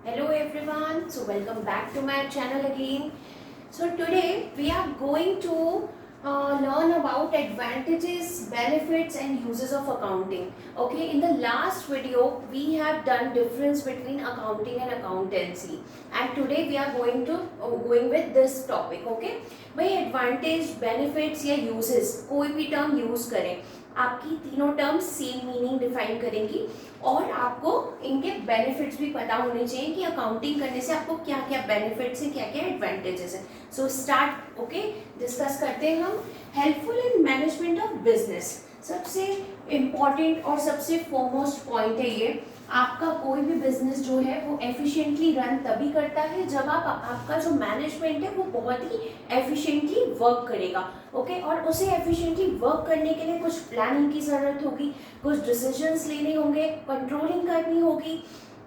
Hello everyone, so welcome back to my channel again. So today we are going to learn about advantages, benefits and uses of accounting. Okay, in the last video we have done difference between accounting and accountancy, and today we are going with this topic. Okay, भाई advantage, benefits या uses कोई भी term use करें, आपकी तीनों terms same meaning define करेंगी और आपको इनके बेनिफिट्स भी पता होने चाहिए कि अकाउंटिंग करने से आपको क्या क्या बेनिफिट्स हैं, क्या क्या एडवांटेजेस हैं. So start. ओके, डिस्कस करते हैं हम. Helpful in management of business. सबसे इम्पॉर्टेंट और सबसे फोरमोस्ट पॉइंट है ये. आपका कोई भी बिजनेस जो है वो एफिशिएंटली रन तभी करता है जब आपका जो मैनेजमेंट है वो बहुत ही एफिशिएंटली वर्क करेगा. ओके, और उसे एफिशिएंटली वर्क करने के लिए कुछ प्लानिंग की ज़रूरत होगी, कुछ डिसीजंस लेने होंगे, कंट्रोलिंग करनी होगी.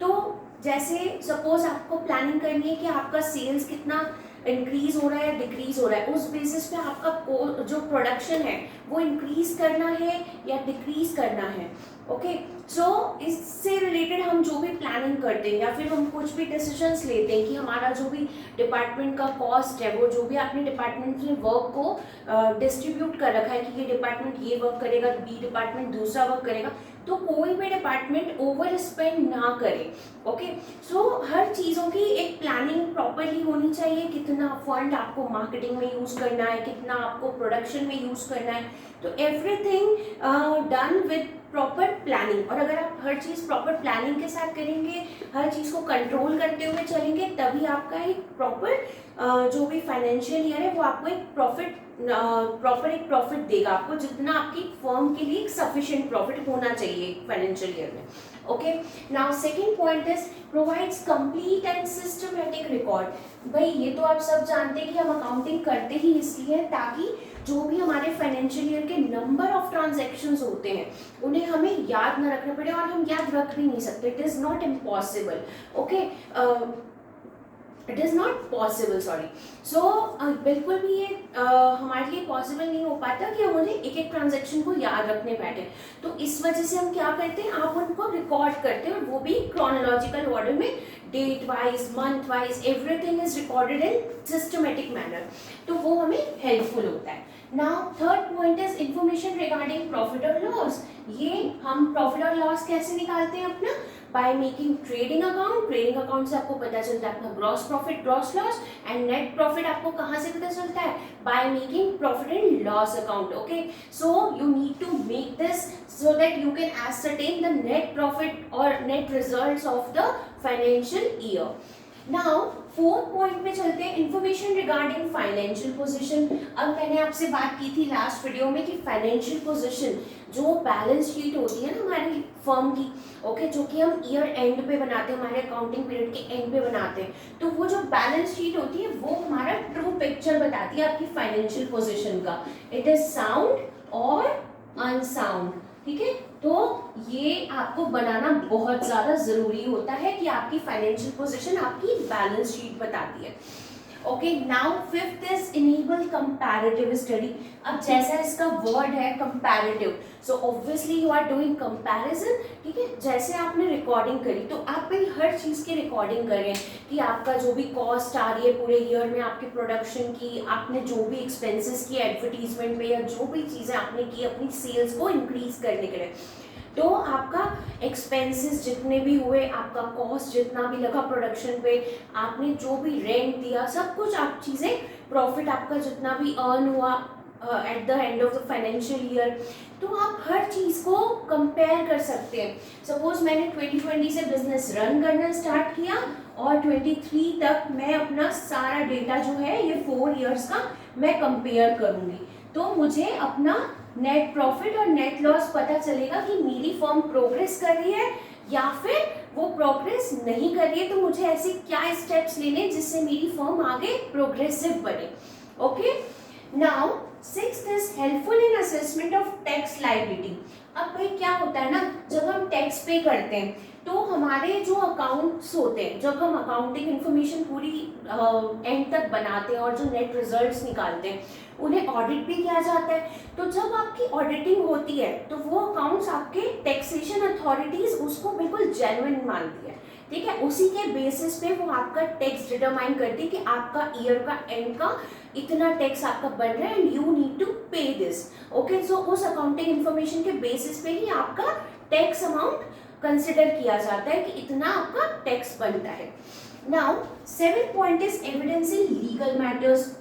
तो जैसे सपोज आपको प्लानिंग करनी है कि आपका सेल्स कितना इंक्रीज हो रहा है या डिक्रीज हो रहा है, उस बेसिस पे आपका जो प्रोडक्शन है वो इंक्रीज करना है या डिक्रीज करना है. ओके, सो इससे रिलेटेड हम जो भी प्लानिंग करते हैं या फिर हम कुछ भी डिसीजंस लेते हैं कि हमारा जो भी डिपार्टमेंट का कॉस्ट है, वो जो भी आपने डिपार्टमेंट ने वर्क को डिस्ट्रीब्यूट कर रखा है कि ये डिपार्टमेंट ये वर्क करेगा, बी डिपार्टमेंट दूसरा वर्क करेगा, तो कोई भी डिपार्टमेंट ओवर स्पेंड ना करे. ओके, सो हर चीज़ों की एक प्लानिंग प्रॉपरली होनी चाहिए. कितना फंड आपको मार्केटिंग में यूज़ करना है, कितना आपको प्रोडक्शन में यूज़ करना है, तो everything done with proper planning. और अगर आप हर चीज़ प्रॉपर प्लानिंग के साथ करेंगे, हर चीज़ को कंट्रोल करते हुए चलेंगे, तभी आपका एक प्रॉपर जो भी फाइनेंशियल ईयर है वो आपको एक प्रॉपर प्रॉफिट देगा. आपको जितना आपकी फर्म के लिए सफिशिएंट प्रॉफिट होना चाहिए फाइनेंशियल ईयर में. Okay, now second point is provides complete and systematic record. भाई ये तो आप सब जानते हैं कि हम अकाउंटिंग करते ही इसलिए है ताकि जो भी हमारे फाइनेंशियल ईयर के नंबर ऑफ ट्रांजैक्शंस होते हैं उन्हें हमें याद ना रखना पड़े, और हम याद रख भी नहीं सकते. It is not impossible. Okay, it is not possible, sorry. So बिल्कुल भी ये हमारे लिए पॉसिबल नहीं हो पाता कि हम उन्हें एक एक ट्रांजेक्शन को याद रखने बैठे. तो इस वजह से हम क्या करते हैं, आप उनको रिकॉर्ड करते हैं, और वो भी क्रोनोलॉजिकल ऑर्डर में, date wise, month wise, everything is recorded in systematic manner. तो वो हमें हेल्पफुल होता है. Now third point is information regarding profit और लॉस. ये हम प्रॉफिट और लॉस कैसे निकालते हैं अपना, by making trading account. Trading account से आपको पता चलता है अपना gross profit, gross loss, and net profit आपको कहाँ से पता चलता है, by making profit and loss account. Okay, so you need to make this so that you can ascertain the net profit or net results of the financial year. Now fourth point पे चलते हैं, information regarding financial position. अब मैंने आपसे बात की थी last video में कि फाइनेंशियल पोजीशन जो बैलेंस शीट होती है ना हमारी फर्म की, ओके, जो कि हम ईयर एंड पे बनाते हैं, हमारे अकाउंटिंग पीरियड के एंड पे बनाते हैं, तो वो जो बैलेंस शीट होती है वो हमारा ट्रू पिक्चर बताती है आपकी फाइनेंशियल पोजीशन का. इट इज साउंड और अनसाउंड. ठीक है, तो ये आपको बनाना बहुत ज़्यादा ज़रूरी होता है कि आपकी फाइनेंशियल पोजीशन आपकी बैलेंस शीट बताती है. Okay, now fifth is enable comparative study. अब जैसा इसका वर्ड है comparative, so obviously you are doing comparison. ठीक है, जैसे आपने रिकॉर्डिंग करी तो आप भाई हर चीज़ की रिकॉर्डिंग करें कि आपका जो भी कॉस्ट आ रही है पूरे ईयर में आपके प्रोडक्शन की, आपने जो भी एक्सपेंसेस की एडवर्टीजमेंट में, या जो भी चीज़ें आपने की अपनी सेल्स को इंक्रीज करने के लिए, तो आपका एक्सपेंसेस जितने भी हुए, आपका कॉस्ट जितना भी लगा प्रोडक्शन पे, आपने जो भी रेंट दिया, सब कुछ आप चीज़ें, प्रॉफिट आपका जितना भी अर्न हुआ at the end of the financial year, तो आप हर चीज़ को कंपेयर कर सकते हैं. सपोज मैंने 2020 से बिजनेस रन करना स्टार्ट किया और 23 तक मैं अपना सारा डेटा जो है ये 4 ईयर्स का मैं कंपेयर करूँगी, तो मुझे अपना नेट प्रॉफिट और नेट लॉस पता चलेगा कि मेरी फर्म प्रोग्रेस कर रही है या फिर वो प्रोग्रेस नहीं कर रही है. तो मुझे ऐसे क्या स्टेप्स लेने जिससे मेरी फर्म आगे प्रोग्रेसिव बने. Okay, now sixth is helpful in assessment of tax liability. अब भाई क्या होता है ना, जब हम टैक्स पे करते हैं तो हमारे जो अकाउंट्स होते हैं, जब हम अकाउंटिंग इन्फॉर्मेशन पूरी एंड तक बनाते हैं और जो नेट रिजल्ट्स निकालते हैं उन्हें ऑडिट भी किया जाता है. तो जब आपकी ऑडिटिंग होती है तो वो अकाउंट्स आपके टैक्सेशन अथॉरिटीज उसको बिल्कुल जेन्युइन मानती है. ठीक है, उसी के बेसिस पे वो आपका टैक्स डिटरमाइन करती है कि आपका ईयर का एंड का इतना टैक्स आपका बन रहा है एंड यू नीड टू पे दिस। ओके, सो उस अकाउंटिंग इन्फॉर्मेशन के बेसिस पे ही आपका टैक्स अमाउंट कंसिडर किया जाता है कि इतना आपका टैक्स बनता है। Now 7th point is evidence in legal matters.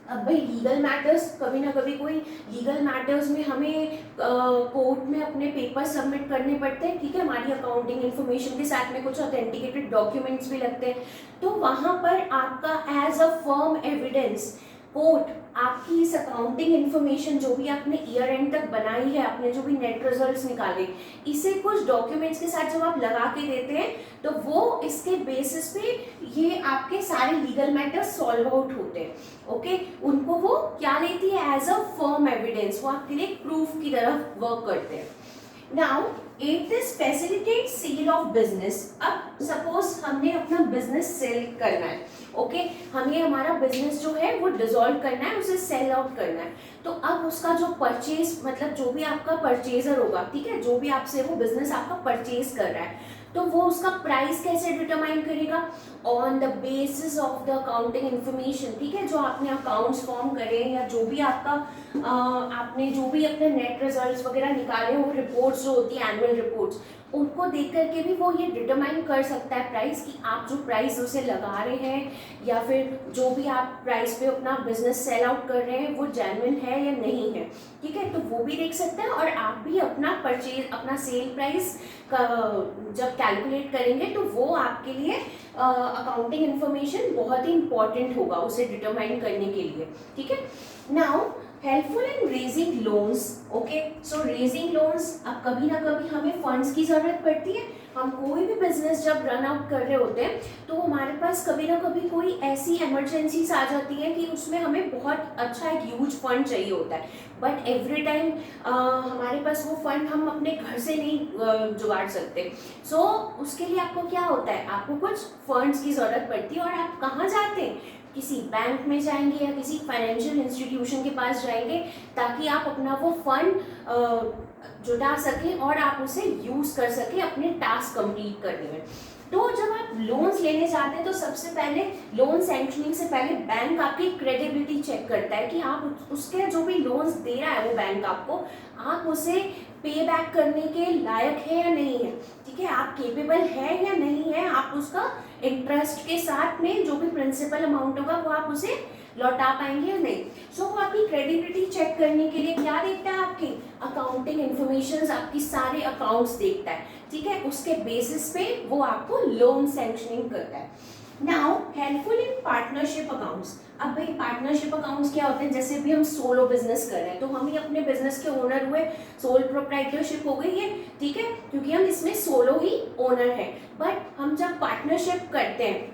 अब भाई लीगल मैटर्स, कभी ना कभी कोई लीगल मैटर्स में हमें कोर्ट में अपने पेपर सबमिट करने पड़ते हैं, ठीक है, हमारी अकाउंटिंग इन्फॉर्मेशन के साथ में कुछ ऑथेंटिकेटेड डॉक्यूमेंट्स भी लगते हैं। तो वहाँ पर आपका as a firm evidence court आपकी इस अकाउंटिंग इन्फॉर्मेशन जो भी आपने ईयर एंड तक बनाई है, आपने जो भी नेट रिजल्ट्स निकाले, इसे कुछ डॉक्यूमेंट्स के साथ जब आप लगा के देते हैं तो वो इसके बेसिस पे ये आपके सारे लीगल मैटर्स सॉल्व आउट होते हैं। ओके, उनको वो क्या लेती है एज अ फर्म एविडेंस, वो आपके लिए प्रूफ की तरह वर्क करते हैं। Now 8th is facilitate sale of business. अब सपोज हमने अपना बिजनेस सेल करना है, ओके, हमें हमारा बिजनेस जो है वो डिसॉल्व करना है, उसे सेल आउट करना है। तो अब उसका जो परचेज, मतलब जो भी आपका परचेजर होगा, ठीक है, जो भी आपसे वो बिजनेस आपका परचेज कर रहा है, तो वो उसका प्राइस कैसे डिटरमाइन करेगा? On the basis of the accounting information, ठीक है, जो आपने अकाउंट्स फॉर्म करे या जो भी आपका आपने जो भी अपने नेट रिजल्ट्स वगैरह निकाले हो, रिपोर्ट्स जो होती है एनुअल रिपोर्ट्स, उनको देख करके भी वो ये डिटरमाइन कर सकता है प्राइस कि आप जो प्राइस उसे लगा रहे हैं या फिर जो भी आप प्राइस पे अपना बिजनेस सेल आउट कर रहे हैं वो जेन्युइन है या नहीं है, ठीक है, तो वो भी देख सकते हैं। और आप भी अपना परचेज, अपना सेल प्राइस का जब कैलकुलेट करेंगे तो वो आपके लिए अकाउंटिंग इन्फॉर्मेशन बहुत ही इंपॉर्टेंट होगा उसे डिटरमाइन करने के लिए, ठीक है। Now helpful in raising loans. Okay, so raising loans, अब कभी ना कभी हमें फंड्स की ज़रूरत पड़ती है। हम कोई भी बिजनेस जब रन आउट कर रहे होते हैं तो हमारे पास कभी ना कभी कोई ऐसी इमरजेंसीज आ जाती है कि उसमें हमें बहुत अच्छा एक ह्यूज फंड चाहिए होता है, बट एवरी टाइम हमारे पास वो फंड हम अपने घर से नहीं जुगाड़ सकते। सो उसके लिए आपको क्या होता है, आपको कुछ फंड्स की ज़रूरत पड़ती है और आप कहाँ जाते हैं? किसी बैंक में जाएंगे या किसी फाइनेंशियल इंस्टीट्यूशन के पास जाएंगे ताकि आप अपना वो फंड जुटा सकें और आप उसे यूज़ कर सकें अपने टास्क कंप्लीट करने में। तो जब आप लोन्स लेने जाते हैं तो सबसे पहले लोन सैंक्शनिंग से पहले बैंक आपकी क्रेडिबिलिटी चेक करता है कि आप उसके जो भी लोन्स दे रहा है वो बैंक आपको, आप उसे पे बैक करने के लायक है या नहीं है, ठीक है, आप केपेबल है या नहीं है, आप उसका इंटरेस्ट के साथ में जो भी प्रिंसिपल अमाउंट होगा वो आप उसे लौटा पाएंगे या नहीं। सो वो आपकी क्रेडिबिलिटी चेक करने के लिए क्या देखता है, आपकी अकाउंटिंग इन्फॉर्मेशन, आपकी सारे अकाउंट्स देखता है, ठीक है, उसके बेसिस पे वो आपको लोन सैंक्शनिंग करता है। Now helpful in partnership accounts. अब भाई पार्टनरशिप अकाउंट्स क्या होते हैं, जैसे भी हम सोलो बिजनेस कर रहे हैं तो हम ही अपने बिजनेस के ओनर हुए, सोल प्रोप्राइटरशिप हो गई है, ठीक है, क्योंकि हम इसमें सोलो ही ओनर है। बट हम जब पार्टनरशिप करते हैं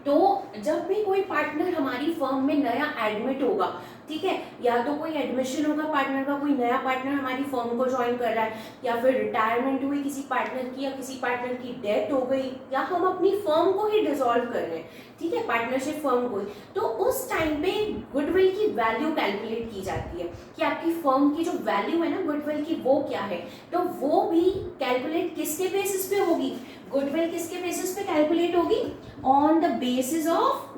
तो जब भी कोई पार्टनर हमारी फर्म में नया एडमिट होगा, ठीक है, या तो कोई एडमिशन होगा पार्टनर का, कोई नया पार्टनर हमारी फर्म को ज्वाइन कर रहा है, या फिर रिटायरमेंट हुई किसी पार्टनर की, या किसी पार्टनर की डेथ हो गई, या हम अपनी फर्म को ही डिसॉल्व कर रहे हैं, ठीक है, पार्टनरशिप फर्म को ही, तो उस टाइम पे गुडविल की वैल्यू कैलकुलेट की जाती है कि आपकी फर्म की जो वैल्यू है ना गुडविल की वो क्या है। तो वो भी कैलकुलेट किसके बेसिस पे होगी, गुडविल किसके बेसिस पे कैलकुलेट होगी? On the basis of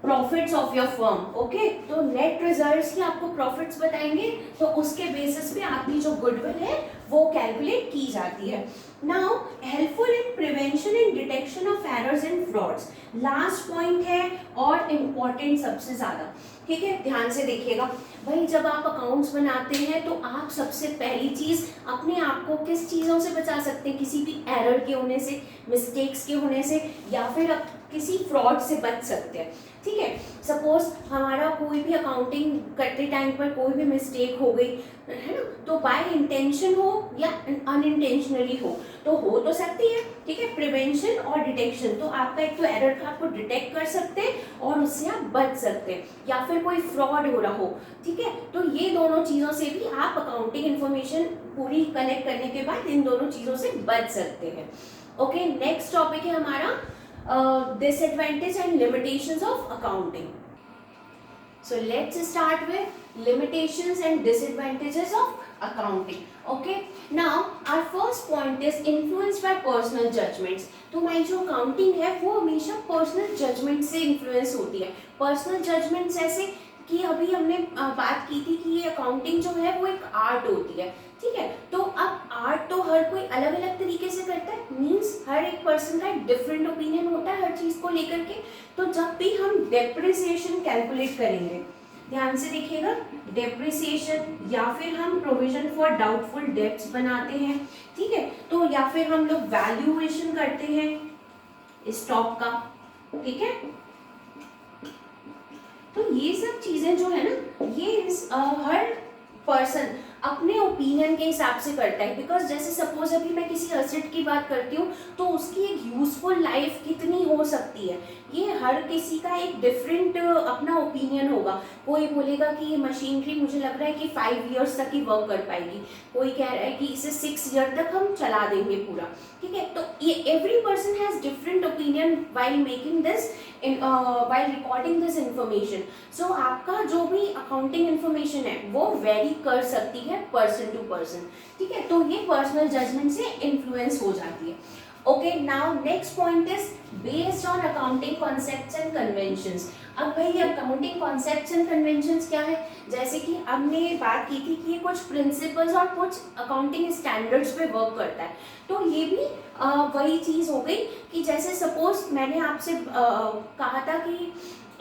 profits of your firm. Okay, तो नेट रिजल्ट्स ही आपको प्रॉफिट्स बताएंगे, तो उसके बेसिस पे आपकी जो गुडविल है वो कैलकुलेट की जाती है। Now helpful in prevention and detection of errors and frauds, last point है और इम्पॉर्टेंट सबसे ज्यादा, ठीक है, ध्यान से देखिएगा। भाई जब आप अकाउंट्स बनाते हैं तो आप सबसे पहली चीज अपने आप को किस चीजों से बचा सकते हैं, किसी भी एरर के होने से, मिस्टेक्स के होने से, या फिर आप किसी फ्रॉड से बच सकते हैं, ठीक है। सपोज हमारा कोई भी अकाउंटिंग करते टाइम पर कोई भी मिस्टेक हो गई है ना, तो बाय इंटेंशन हो या अनइंटेंशनली हो तो सकती है, ठीक है। प्रिवेंशन और डिटेक्शन, तो आपका एक तो एरर का आपको डिटेक्ट कर सकते हैं और उससे आप बच सकते हैं, या फिर कोई फ्रॉड हो रहा हो, ठीक है, तो ये दोनों चीज़ों से भी आप अकाउंटिंग इन्फॉर्मेशन पूरी कलेक्ट करने के बाद इन दोनों चीज़ों से बच सकते हैं। ओके, नेक्स्ट टॉपिक है हमारा disadvantage and limitations of accounting. So let's start with limitations and disadvantages of accounting. Okay, now our first point is influenced by personal judgments. तो हमारी जो अकाउंटिंग है वो हमेशा पर्सनल जजमेंट से इन्फ्लुएंस होती है. पर्सनल जजमेंट्स ऐसे कि अभी हमने बात की थी कि ये अकाउंटिंग जो है वो एक आर्ट होती है. ठीक है, तो अब आर्ट तो हर कोई अलग अलग तरीके से करता है, मीन्स हर एक पर्सन का एक डिफरेंट ओपिनियन होता है हर चीज को लेकर के. तो जब भी हम डेप्रिसिएशन कैलकुलेट करेंगे, ध्यान से देखिएगा, डेप्रिसिएशन या फिर हम प्रोविजन फॉर डाउटफुल डेब्ट्स बनाते हैं. ठीक है, तो या फिर हम लोग वैल्यूएशन करते हैं स्टॉक का. ठीक है, तो ये सब चीजें जो है ना, ये हर पर्सन अपने ओपिनियन के हिसाब से करता है. बिकॉज जैसे सपोज अभी मैं किसी असेट की बात करती हूँ तो उसकी एक यूजफुल लाइफ कितनी हो सकती है, ये हर किसी का एक डिफरेंट अपना ओपिनियन होगा. कोई बोलेगा कि ये मशीनरी मुझे लग रहा है कि 5 इयर्स तक ही वर्क कर पाएगी, कोई कह रहा है कि इसे 6 ईयर तक हम चला देंगे पूरा. ठीक है, तो ये every person has different opinion while making this while recording this information. So आपका जो भी अकाउंटिंग इंफॉर्मेशन है वो वेरी कर सकती है पर्सन टू पर्सन. ठीक है, तो ये पर्सनल जजमेंट से इन्फ्लुएंस हो जाती है. Okay, now next point is based on accounting concepts and conventions. अब भाई अकाउंटिंग कॉन्सेप्ट्स एंड कन्वेंशंस क्या है, जैसे कि हमने बात की थी कि ये कुछ प्रिंसिपल्स और कुछ अकाउंटिंग स्टैंडर्ड्स पे वर्क करता है. तो ये भी वही चीज़ हो गई कि जैसे सपोज मैंने आपसे कहा था कि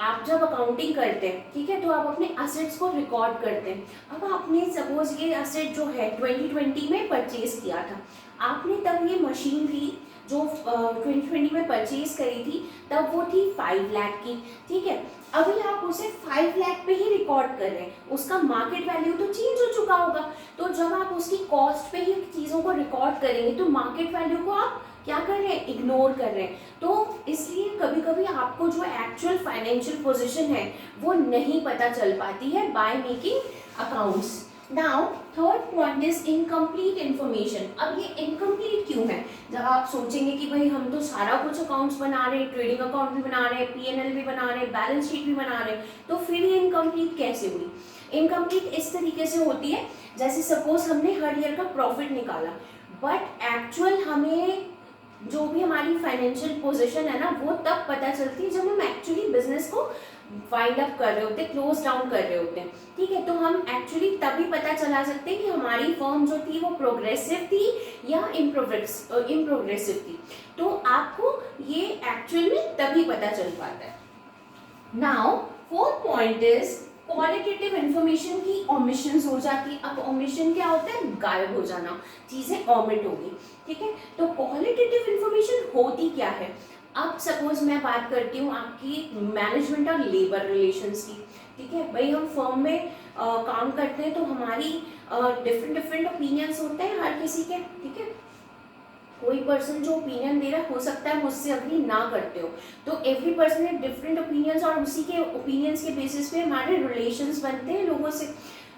आप जब अकाउंटिंग करते हैं, ठीक है, तो आप अपने असेट्स को रिकॉर्ड करते हैं. अब आपने सपोज ये असेट जो है 2020 में परचेज किया था, आपने तब ये मशीनरी जो 2020 में परचेज करी थी तब वो थी 5 लाख की. ठीक है, अभी आप उसे 5 लाख पे ही रिकॉर्ड कर रहे हैं, उसका मार्केट वैल्यू तो चेंज हो चुका होगा. तो जब आप उसकी कॉस्ट पे ही चीज़ों को रिकॉर्ड करेंगे तो मार्केट वैल्यू को आप क्या कर रहे हैं, इग्नोर कर रहे हैं. तो इसलिए कभी कभी आपको जो एक्चुअल फाइनेंशियल पोजीशन है वो नहीं पता चल पाती है by making accounts. Now third point is incomplete information. अब ये इनकम्प्लीट क्यों है, जब आप सोचेंगे कि भाई हम तो सारा कुछ अकाउंट्स बना रहे हैं, ट्रेडिंग अकाउंट भी बना रहे हैं, पीएनएल भी बना रहे हैं, बैलेंस शीट भी बना रहे हैं, तो फिर ये इनकम्प्लीट कैसे हुई. इनकम्प्लीट इस तरीके से होती है जैसे सपोज हमने हर ईयर का प्रॉफिट निकाला, बट एक्चुअल हमें जो भी हमारी फाइनेंशियल पोजीशन है ना वो तब पता चलती है जब हम एक्चुअली बिजनेस को वाइंड अप कर रहे होते हैं, क्लोज डाउन कर रहे होते हैं. ठीक है, तो हम एक्चुअली तभी पता चला सकते हैं कि हमारी फर्म जो थी वो प्रोग्रेसिव थी या इम्प्रोग्रेसिव थी. तो आपको ये एक्चुअल में तभी पता चल पाता है. Now fourth point is qualitative information की ओमिशंस हो जाती है. अब ओमिशन क्या होता है, गायब हो जाना, चीज़ें ओमिट हो गई. ठीक है, तो क्वालिटेटिव इन्फॉर्मेशन होती क्या है. अब सपोज मैं बात करती हूँ आपकी मैनेजमेंट और लेबर रिलेशंस की. ठीक है, भाई हम फर्म में काम करते हैं तो हमारी डिफरेंट ओपिनियंस होते हैं हर किसी के. ठीक है, कोई पर्सन जो ओपिनियन दे रहा है हो सकता है मुझसे अग्री ना करते हो, तो एवरी पर्सन है डिफरेंट ओपिनियंस और उसी के ओपिनियंस के बेसिस पे हमारे रिलेशंस बनते हैं लोगों से.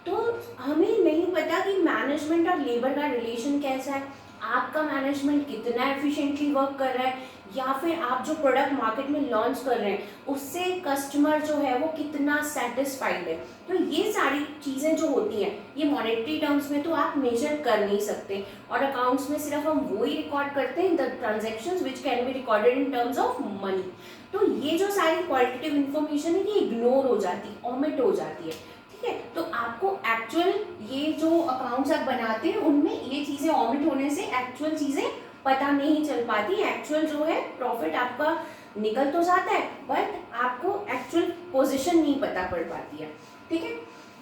तो हमें नहीं पता कि मैनेजमेंट और लेबर का रिलेशन कैसा है, आपका मैनेजमेंट कितना एफिशिएंटली वर्क कर रहा है, या फिर आप जो प्रोडक्ट मार्केट में लॉन्च कर रहे हैं उससे कस्टमर जो है वो कितना सेटिस्फाइड है. तो ये सारी चीज़ें जो होती हैं ये मॉनेटरी टर्म्स में तो आप मेजर कर नहीं सकते, और अकाउंट्स में सिर्फ हम वो ही रिकॉर्ड करते हैं the transactions which can be recorded in terms of money. तो ये जो सारी क्वालिटेटिव इन्फॉर्मेशन है ये इग्नोर हो जाती है, ओमिट हो जाती है. ठीक है, तो आपको एक्चुअल ये जो अकाउंट्स आप बनाते हैं उनमें ये चीज़ें ऑमिट होने से एक्चुअल चीज़ें पता नहीं चल पाती. एक्चुअल जो है प्रॉफिट आपका निकल तो जाता है बट आपको एक्चुअल पोजीशन नहीं पता पड़ पाती है. ठीक है,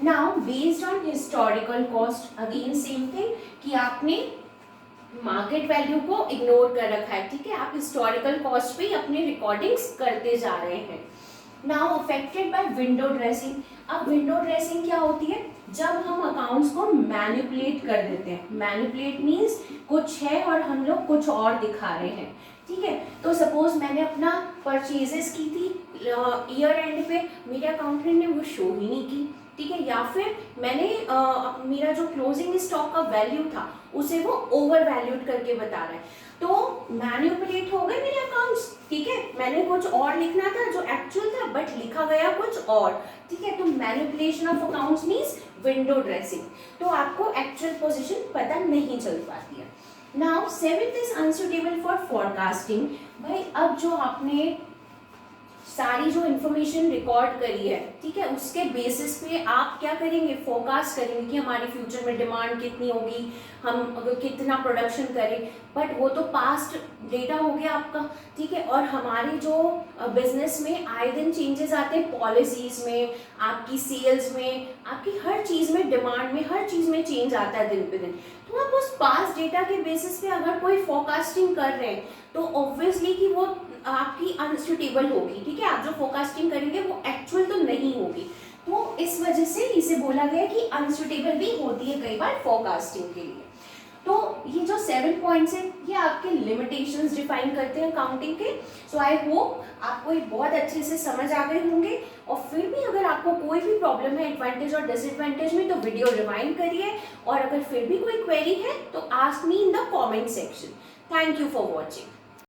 now based on historical cost, again same thing कि आपने मार्केट वैल्यू को इग्नोर कर रखा है. ठीक है, आप हिस्टोरिकल कॉस्ट पे अपने रिकॉर्डिंग्स करते जा रहे हैं. Now affected by window dressing. अब विंडो ड्रेसिंग क्या होती है, जब हम अकाउंट्स को मैनिपुलेट कर देते हैं. मैनिपुलेट मीन्स कुछ है और हम लोग कुछ और दिखा रहे हैं. ठीक है, तो सपोज मैंने अपना परचेजेस की थी ईयर एंड पे, मेरे अकाउंटेंट ने वो शो ही नहीं की. ठीक है, या फिर मैंने मेरा जो क्लोजिंग स्टॉक का वैल्यू था उसे वो ओवर वैल्यूड करके बता रहा है. तो मैनिपुलेट हो गए मेरे अकाउंट्स, ठीक है, मैंने कुछ और लिखना था जो एक्चुअल था बट लिखा गया कुछ और, ठीक है। तो manipulation of accounts means window dressing, तो आपको एक्चुअल पोजीशन पता नहीं चल पाती है। Now seventh is unsuitable for forecasting. भाई अब जो आपने सारी जो इन्फॉर्मेशन रिकॉर्ड करी है, ठीक है, उसके बेसिस पे आप क्या करेंगे, फोरकास्ट करेंगे कि हमारी फ्यूचर में डिमांड कितनी होगी, हम अगर कितना प्रोडक्शन करें, बट वो तो पास्ट डेटा हो गया आपका, ठीक है। और हमारे जो बिजनेस में आए दिन चेंजेस आते हैं, पॉलिसीज में, आपकी सेल्स में, आपकी हर चीज़ में, डिमांड में, हर चीज़ में चेंज आता है दिन पे दिन। तो आप उस पास्ट डेटा के बेसिस पे अगर कोई फोरकास्टिंग कर रहे हैं तो ऑब्वियसली कि वो आपकी अनसुटेबल होगी, ठीक है। आप जो फोरकास्टिंग करेंगे वो एक्चुअल तो नहीं होगी, तो इस वजह से इसे बोला गया कि अनसुटेबल भी होती है कई बार फोरकास्टिंग के लिए। तो ये जो 7 पॉइंट्स हैं ये आपके लिमिटेशंस डिफाइन करते हैं अकाउंटिंग के। सो आई होप आपको ये बहुत अच्छे से समझ आ गए होंगे, और फिर भी अगर आपको कोई भी प्रॉब्लम है एडवांटेज और डिसएडवांटेज में तो वीडियो रिवाइंड करिए, और अगर फिर भी कोई क्वेरी है तो ask me in the comment section. Thank you for watching.